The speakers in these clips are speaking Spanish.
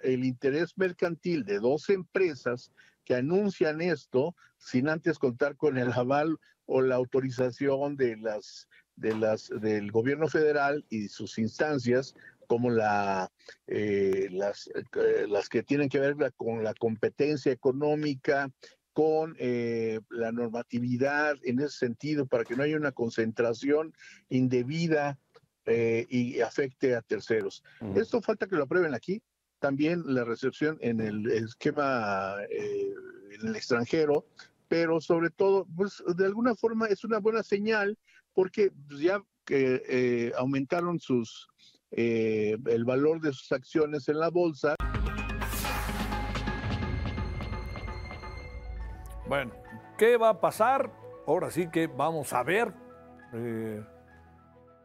el interés mercantil de dos empresas que anuncian esto sin antes contar con el aval o la autorización del gobierno federal y sus instancias, como las que tienen que ver con la competencia económica, con la normatividad en ese sentido, para que no haya una concentración indebida y afecte a terceros. Esto falta que lo aprueben aquí. También la recepción en el esquema en el extranjero, pero sobre todo, pues de alguna forma es una buena señal porque ya que aumentaron el valor de sus acciones en la bolsa. Bueno, ¿qué va a pasar? Ahora sí que vamos a ver.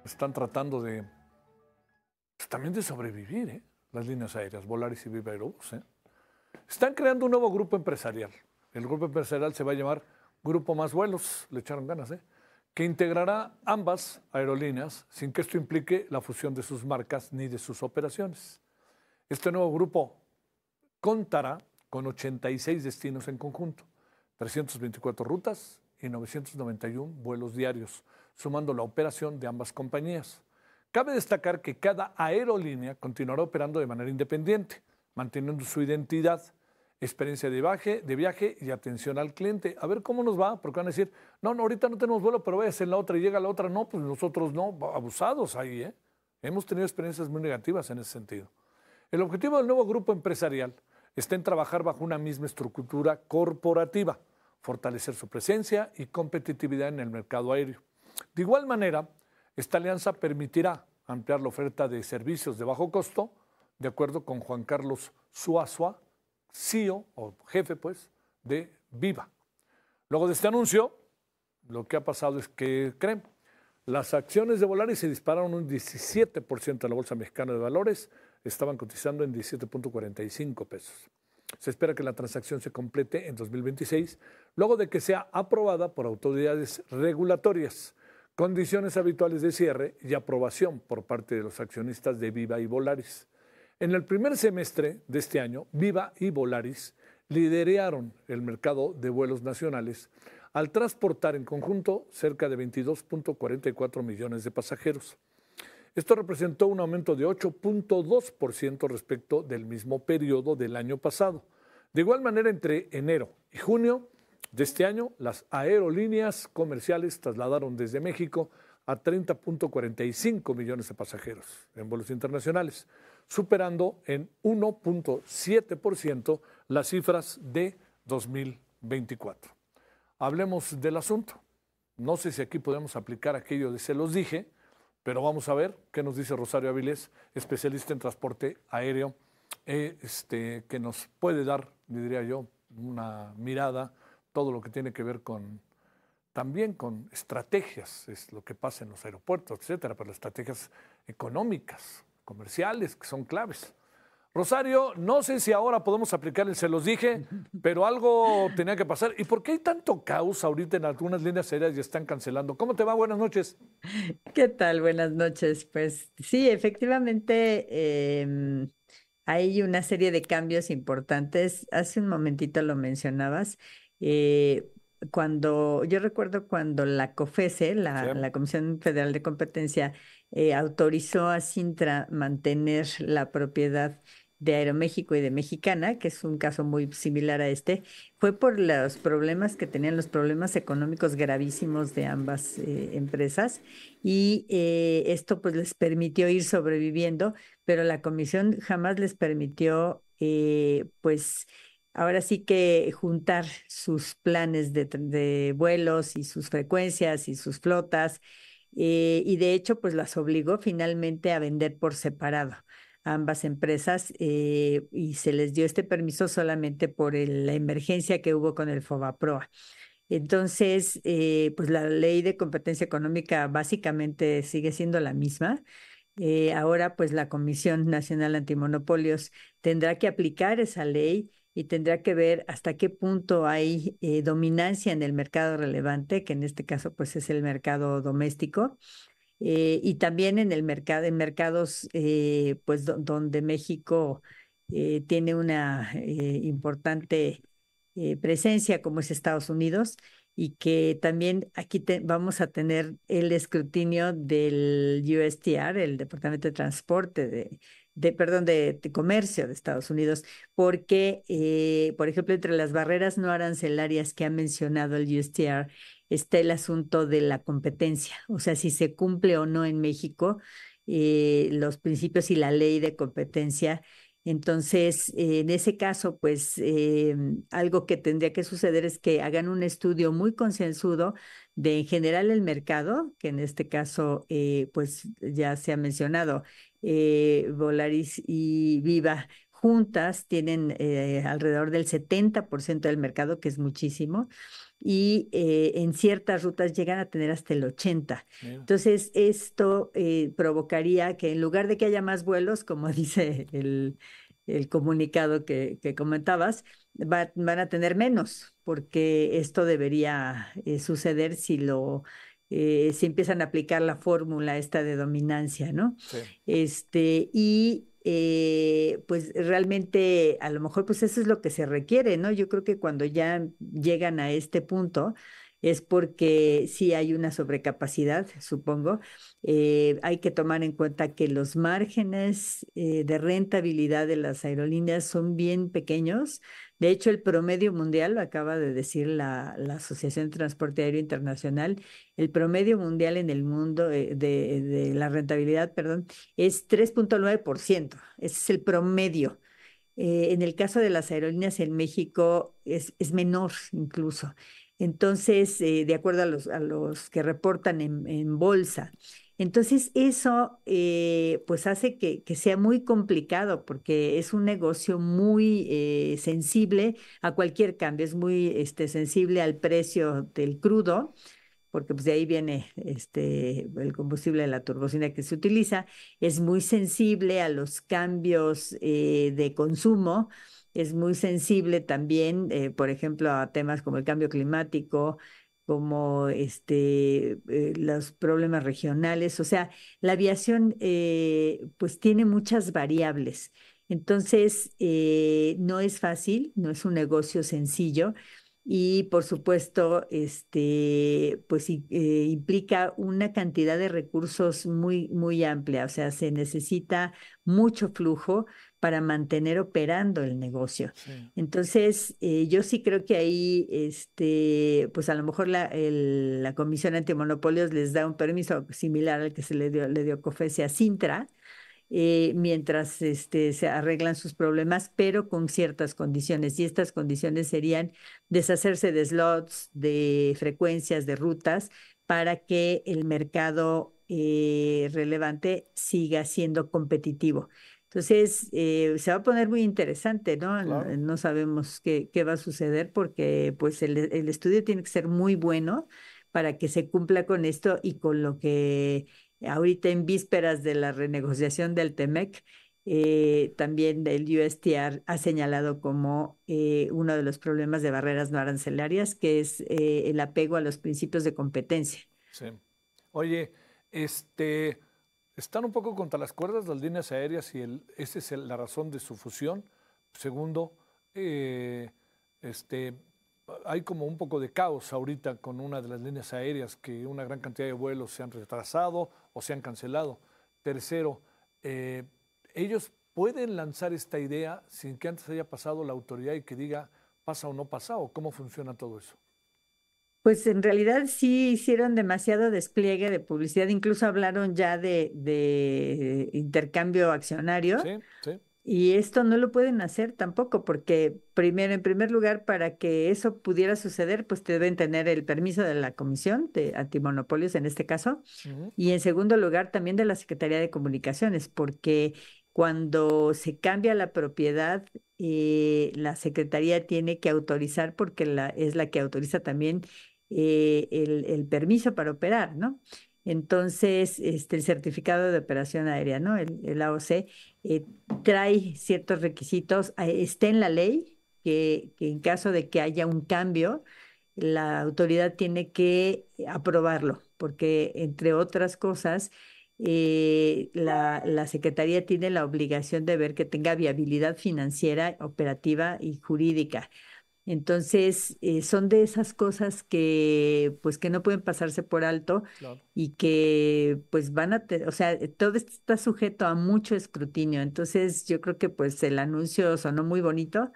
Están tratando de, pues, también de sobrevivir, las líneas aéreas, Volaris y Viva Aerobús. Están creando un nuevo grupo empresarial. El grupo empresarial se va a llamar Grupo Más Vuelos, le echaron ganas, que integrará ambas aerolíneas sin que esto implique la fusión de sus marcas ni de sus operaciones. Este nuevo grupo contará con 86 destinos en conjunto, 324 rutas y 991 vuelos diarios, sumando la operación de ambas compañías. Cabe destacar que cada aerolínea continuará operando de manera independiente, manteniendo su identidad, experiencia de viaje y atención al cliente. A ver cómo nos va, porque van a decir, no, ahorita no tenemos vuelo, pero vayas en la otra y llega la otra. No, pues nosotros no, abusados ahí, Hemos tenido experiencias muy negativas en ese sentido. El objetivo del nuevo grupo empresarial está en trabajar bajo una misma estructura corporativa, fortalecer su presencia y competitividad en el mercado aéreo. De igual manera, esta alianza permitirá ampliar la oferta de servicios de bajo costo, de acuerdo con Juan Carlos Zuazua, CEO o jefe pues, de Viva. Luego de este anuncio, lo que ha pasado es que, ¿creen? Las acciones de Volaris se dispararon un 17% en la Bolsa Mexicana de Valores, estaban cotizando en 17.45 pesos. Se espera que la transacción se complete en 2026, luego de que sea aprobada por autoridades regulatorias, condiciones habituales de cierre y aprobación por parte de los accionistas de Viva y Volaris. En el primer semestre de este año, Viva y Volaris lideraron el mercado de vuelos nacionales al transportar en conjunto cerca de 22.44 millones de pasajeros. Esto representó un aumento de 8.2% respecto del mismo periodo del año pasado. De igual manera, entre enero y junio de este año, las aerolíneas comerciales trasladaron desde México a 30.45 millones de pasajeros en vuelos internacionales, superando en 1.7% las cifras de 2024. Hablemos del asunto. No sé si aquí podemos aplicar aquello de se los dije, pero vamos a ver qué nos dice Rosario Avilés, especialista en transporte aéreo, que nos puede dar, diría yo, una mirada, todo lo que tiene que ver también con estrategias, es lo que pasa en los aeropuertos, etcétera, pero estrategias económicas, comerciales, que son claves. Rosario, no sé si ahora podemos aplicar el se los dije, pero algo tenía que pasar. ¿Y por qué hay tanto caos ahorita en algunas líneas aéreas y están cancelando? ¿Cómo te va? Buenas noches. ¿Qué tal? Buenas noches. Pues sí, efectivamente hay una serie de cambios importantes. Hace un momentito lo mencionabas. Yo recuerdo cuando la COFESE, la Comisión Federal de Competencia, autorizó a Cintra mantener la propiedad de Aeroméxico y de Mexicana, que es un caso muy similar a este, fue por los problemas que tenían, los problemas económicos gravísimos de ambas empresas, y esto pues les permitió ir sobreviviendo, pero la comisión jamás les permitió pues ahora sí que juntar sus planes de vuelos y sus frecuencias y sus flotas, y de hecho pues las obligó finalmente a vender por separado a ambas empresas, y se les dio este permiso solamente por la emergencia que hubo con el FOBAPROA. Entonces, pues la ley de competencia económica básicamente sigue siendo la misma. Ahora, pues la Comisión Nacional Antimonopolios tendrá que aplicar esa ley y tendrá que ver hasta qué punto hay dominancia en el mercado relevante, que en este caso pues es el mercado doméstico, y también en el mercado, en mercados pues donde México tiene una importante presencia como es Estados Unidos y que también aquí vamos a tener el escrutinio del USTR, el Departamento de Transporte perdón, de Comercio de Estados Unidos, porque, por ejemplo, entre las barreras no arancelarias que ha mencionado el USTR está el asunto de la competencia, o sea, si se cumple o no en México los principios y la ley de competencia. Entonces, en ese caso, pues algo que tendría que suceder es que hagan un estudio muy concienzudo de en general el mercado, que en este caso, pues ya se ha mencionado, Volaris y Viva juntas tienen alrededor del 70% del mercado, que es muchísimo, y en ciertas rutas llegan a tener hasta el 80%. Mira. Entonces, esto provocaría que en lugar de que haya más vuelos, como dice el comunicado que comentabas, van a tener menos, porque esto debería suceder si empiezan a aplicar la fórmula esta de dominancia, ¿no? Sí. Y pues realmente a lo mejor pues eso es lo que se requiere, ¿no? Yo creo que cuando ya llegan a este punto es porque sí hay una sobrecapacidad, supongo. Hay que tomar en cuenta que los márgenes de rentabilidad de las aerolíneas son bien pequeños. De hecho, el promedio mundial, lo acaba de decir la Asociación de Transporte Aéreo Internacional, el promedio mundial en el mundo de la rentabilidad, perdón, es 3,9%. Ese es el promedio. En el caso de las aerolíneas en México es menor incluso. Entonces, de acuerdo a los que reportan en bolsa. Entonces, eso pues hace que sea muy complicado porque es un negocio muy sensible a cualquier cambio, es muy sensible al precio del crudo porque pues de ahí viene el combustible de la turbocina que se utiliza, es muy sensible a los cambios de consumo, es muy sensible también, por ejemplo, a temas como el cambio climático, como los problemas regionales, o sea, la aviación pues tiene muchas variables. Entonces, no es fácil, no es un negocio sencillo y por supuesto, pues implica una cantidad de recursos muy, muy amplia, o sea, se necesita mucho flujo para mantener operando el negocio. Sí. Entonces, yo sí creo que ahí, pues a lo mejor la Comisión Antimonopolios les da un permiso similar al que le dio COFECE a Cintra, mientras se arreglan sus problemas, pero con ciertas condiciones. Y estas condiciones serían deshacerse de slots, de frecuencias, de rutas, para que el mercado relevante siga siendo competitivo. Entonces, se va a poner muy interesante, ¿no? Claro. No sabemos qué va a suceder porque pues el estudio tiene que ser muy bueno para que se cumpla con esto y con lo que ahorita en vísperas de la renegociación del TEMEC, también el USTR ha señalado como uno de los problemas de barreras no arancelarias, que es el apego a los principios de competencia. Sí. Oye, están un poco contra las cuerdas las líneas aéreas y esa es la razón de su fusión. Segundo, hay como un poco de caos ahorita con una de las líneas aéreas, que una gran cantidad de vuelos se han retrasado o se han cancelado. Tercero, ellos pueden lanzar esta idea sin que antes haya pasado la autoridad y que diga pasa o no pasa, o cómo funciona todo eso. Pues en realidad sí hicieron demasiado despliegue de publicidad, incluso hablaron ya de intercambio accionario. Sí, sí. Y esto no lo pueden hacer tampoco, porque primero, en primer lugar, para que eso pudiera suceder, pues deben tener el permiso de la Comisión de Antimonopolios en este caso, Uh-huh. y en segundo lugar también de la Secretaría de Comunicaciones, porque cuando se cambia la propiedad, la Secretaría tiene que autorizar, porque es la que autoriza también el permiso para operar, ¿no? Entonces, el certificado de operación aérea, ¿no? El AOC eh, trae ciertos requisitos, está en la ley que en caso de que haya un cambio, la autoridad tiene que aprobarlo, porque entre otras cosas, la Secretaría tiene la obligación de ver que tenga viabilidad financiera, operativa y jurídica. Entonces, son de esas cosas que, pues, que no pueden pasarse por alto Claro. y que, pues, o sea, todo esto está sujeto a mucho escrutinio. Entonces, yo creo que, pues, el anuncio sonó muy bonito,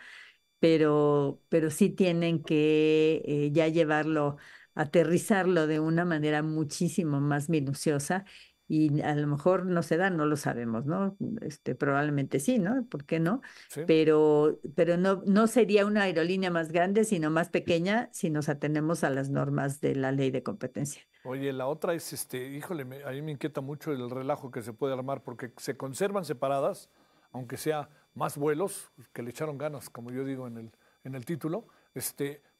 pero sí tienen que ya llevarlo, aterrizarlo de una manera muchísimo más minuciosa. Y a lo mejor no se da, no lo sabemos, ¿no? Probablemente sí, ¿no? ¿Por qué no? Sí. Pero no, no sería una aerolínea más grande, sino más pequeña si nos atenemos a las normas de la ley de competencia. Oye, la otra es, híjole, a mí me inquieta mucho el relajo que se puede armar porque se conservan separadas, aunque sea más vuelos, que le echaron ganas, como yo digo en el título,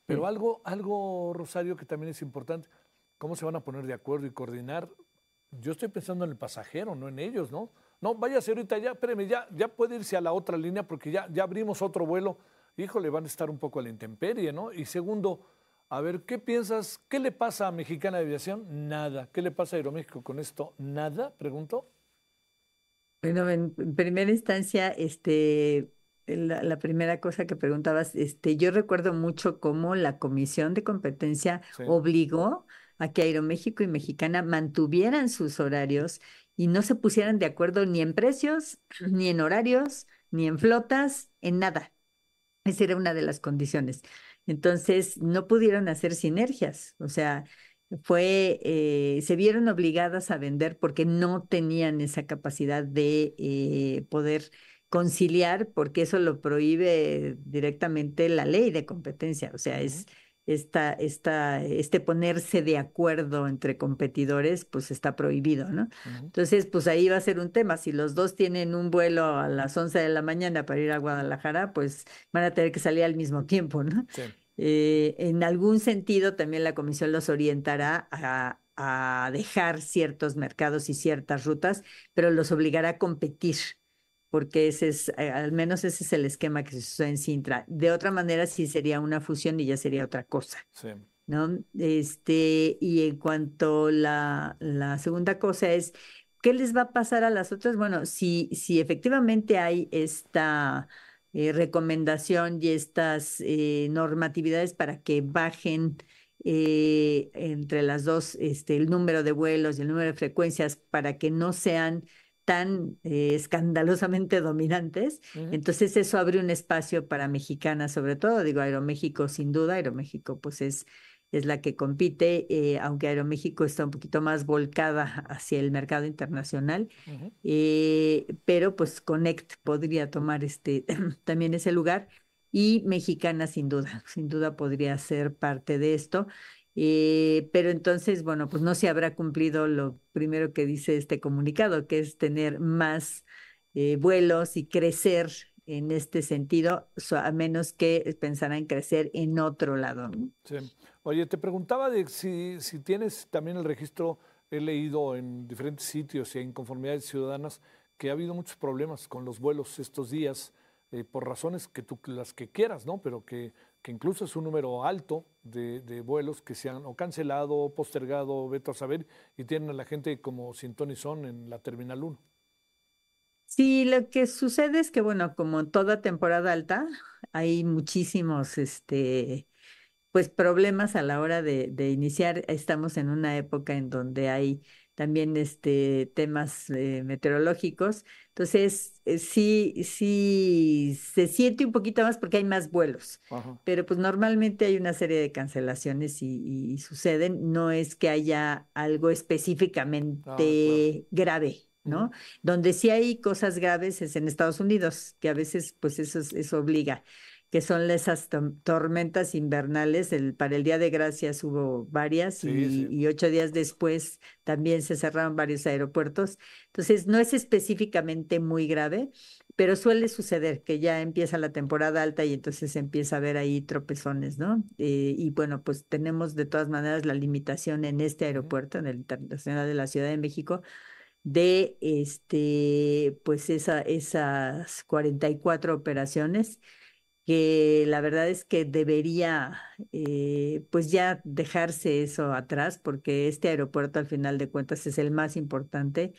pero Sí. algo, Rosario, que también es importante, ¿cómo se van a poner de acuerdo y coordinar? Yo estoy pensando en el pasajero, no en ellos, ¿no? No, váyase ahorita ya, espéreme, ya puede irse a la otra línea porque ya abrimos otro vuelo. Híjole, van a estar un poco a la intemperie, ¿no? Y segundo, a ver, ¿qué piensas? ¿Qué le pasa a Mexicana de Aviación? Nada. ¿Qué le pasa a Aeroméxico con esto? ¿Nada? Pregunto. Bueno, en primera instancia, la primera cosa que preguntabas, yo recuerdo mucho cómo la Comisión de Competencia Sí. obligó a que Aeroméxico y Mexicana mantuvieran sus horarios y no se pusieran de acuerdo ni en precios, ni en horarios, ni en flotas, en nada. Esa era una de las condiciones. Entonces, no pudieron hacer sinergias, o sea, se vieron obligadas a vender porque no tenían esa capacidad de poder conciliar, porque eso lo prohíbe directamente la ley de competencia, o sea, Ujú, es este ponerse de acuerdo entre competidores, pues está prohibido, ¿no? ujú. Entonces, pues ahí va a ser un tema. Si los dos tienen un vuelo a las 11 de la mañana para ir a Guadalajara, pues van a tener que salir al mismo tiempo, ¿no? Sí. En algún sentido, también la comisión los orientará a dejar ciertos mercados y ciertas rutas, pero los obligará a competir, porque al menos ese es el esquema que se usó en Sintra. De otra manera, sí sería una fusión y ya sería otra cosa. Sí. ¿No? Y en cuanto la segunda cosa es, ¿qué les va a pasar a las otras? Bueno, si efectivamente hay esta recomendación y estas normatividades para que bajen entre las dos el número de vuelos y el número de frecuencias para que no sean tan escandalosamente dominantes, Ujú. entonces eso abre un espacio para mexicanas, sobre todo, digo, Aeroméxico sin duda, Aeroméxico pues es la que compite, aunque Aeroméxico está un poquito más volcada hacia el mercado internacional, Ujú. pero pues Connect podría tomar también ese lugar y Mexicana sin duda podría ser parte de esto. Pero entonces, bueno, pues no se habrá cumplido lo primero que dice este comunicado, que es tener más vuelos y crecer en este sentido, a menos que pensaran crecer en otro lado, ¿no? Sí. Oye, te preguntaba de si tienes también el registro, he leído en diferentes sitios y en conformidades ciudadanas que ha habido muchos problemas con los vuelos estos días, por razones que tú las que quieras, ¿no? Pero que incluso es un número alto de vuelos que se han o cancelado, o postergado, veto a saber, y tienen a la gente como sin ton y son en la Terminal 1. Sí, lo que sucede es que, bueno, como toda temporada alta, hay muchísimos, pues problemas a la hora de iniciar. Estamos en una época en donde hay también temas meteorológicos. Entonces, sí se siente un poquito más porque hay más vuelos. Ajá. Pero pues normalmente hay una serie de cancelaciones y suceden. No es que haya algo Ah, claro. específicamente grave, Ujú. ¿no? Donde sí hay cosas graves es en Estados Unidos, que a veces pues eso obliga, que son esas tormentas invernales. Para el Día de Gracias hubo varias Sí, sí. y 8 días después también se cerraron varios aeropuertos. Entonces, no es específicamente muy grave, pero suele suceder que ya empieza la temporada alta y entonces empieza a haber ahí tropezones, ¿no? Y bueno, pues tenemos de todas maneras la limitación en este Ujú. aeropuerto, en el Internacional de la Ciudad de México, de pues esas 44 operaciones que la verdad es que debería pues ya dejarse eso atrás, porque este aeropuerto al final de cuentas es el más importante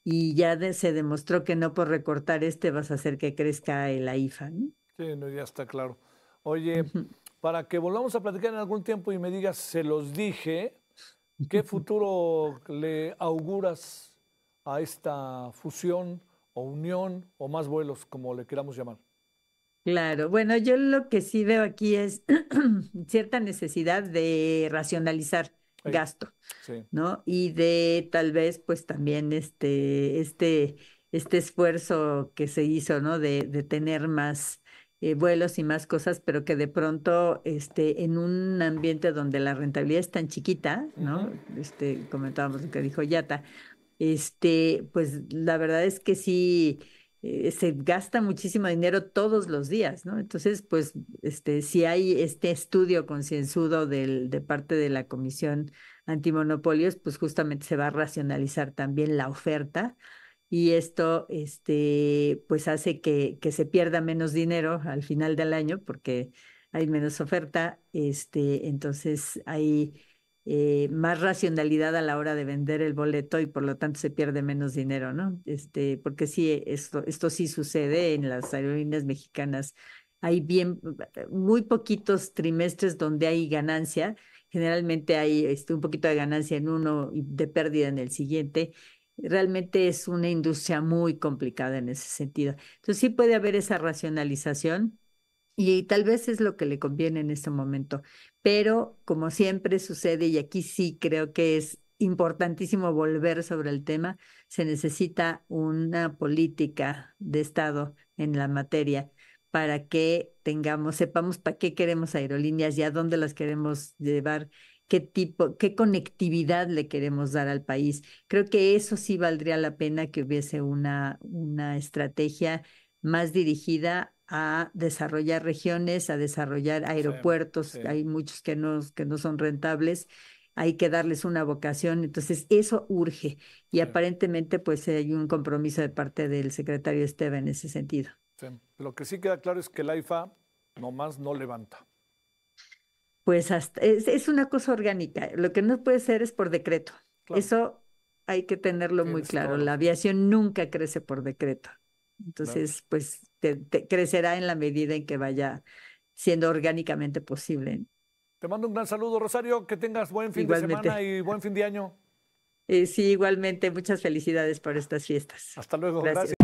y ya se demostró que no por recortar vas a hacer que crezca el AIFA, ¿no? Sí, no, ya está claro. Oye, Ujú. para que volvamos a platicar en algún tiempo y me digas, se los dije, ¿qué futuro le auguras a esta fusión o unión o más vuelos, como le queramos llamar? Claro, bueno, yo lo que sí veo aquí es cierta necesidad de racionalizar Ey, gasto, sí. ¿no? Y de tal vez pues también este esfuerzo que se hizo, ¿no? De tener más vuelos y más cosas, pero que de pronto en un ambiente donde la rentabilidad es tan chiquita, Ujú. ¿no? Comentábamos lo que dijo Yata, pues la verdad es que sí, se gasta muchísimo dinero todos los días, ¿no? Entonces, pues, si hay este estudio concienzudo de parte de la Comisión Antimonopolios, pues justamente se va a racionalizar también la oferta y esto, pues hace que se pierda menos dinero al final del año porque hay menos oferta, entonces hay más racionalidad a la hora de vender el boleto y por lo tanto se pierde menos dinero, ¿no? Porque sí, esto sí sucede en las aerolíneas mexicanas. Hay muy poquitos trimestres donde hay ganancia. Generalmente hay un poquito de ganancia en uno y de pérdida en el siguiente. Realmente es una industria muy complicada en ese sentido. Entonces sí puede haber esa racionalización y tal vez es lo que le conviene en este momento. Pero como siempre sucede, y aquí sí creo que es importantísimo volver sobre el tema, se necesita una política de Estado en la materia para que sepamos para qué queremos aerolíneas y a dónde las queremos llevar, qué conectividad le queremos dar al país. Creo que eso sí valdría la pena que hubiese una estrategia más dirigida a desarrollar regiones, a desarrollar Sí, aeropuertos. sí, Hay muchos que no son rentables. Hay que darles una vocación. Entonces, eso urge. Y sí, aparentemente, pues hay un compromiso de parte del secretario Esteve en ese sentido. sí. Lo que sí queda claro es que el AIFA nomás no levanta. Pues es una cosa orgánica. Lo que no puede ser es por decreto. Claro, Eso hay que tenerlo muy tienes toda claro. la La razón. aviación nunca crece por decreto. Claro. Entonces, pues crecerá en la medida en que vaya siendo orgánicamente posible. Te mando un gran saludo, Rosario. Que tengas buen fin de semana Igualmente. y buen fin de año. Sí, igualmente. Muchas felicidades por estas fiestas. Hasta luego. Gracias. Gracias.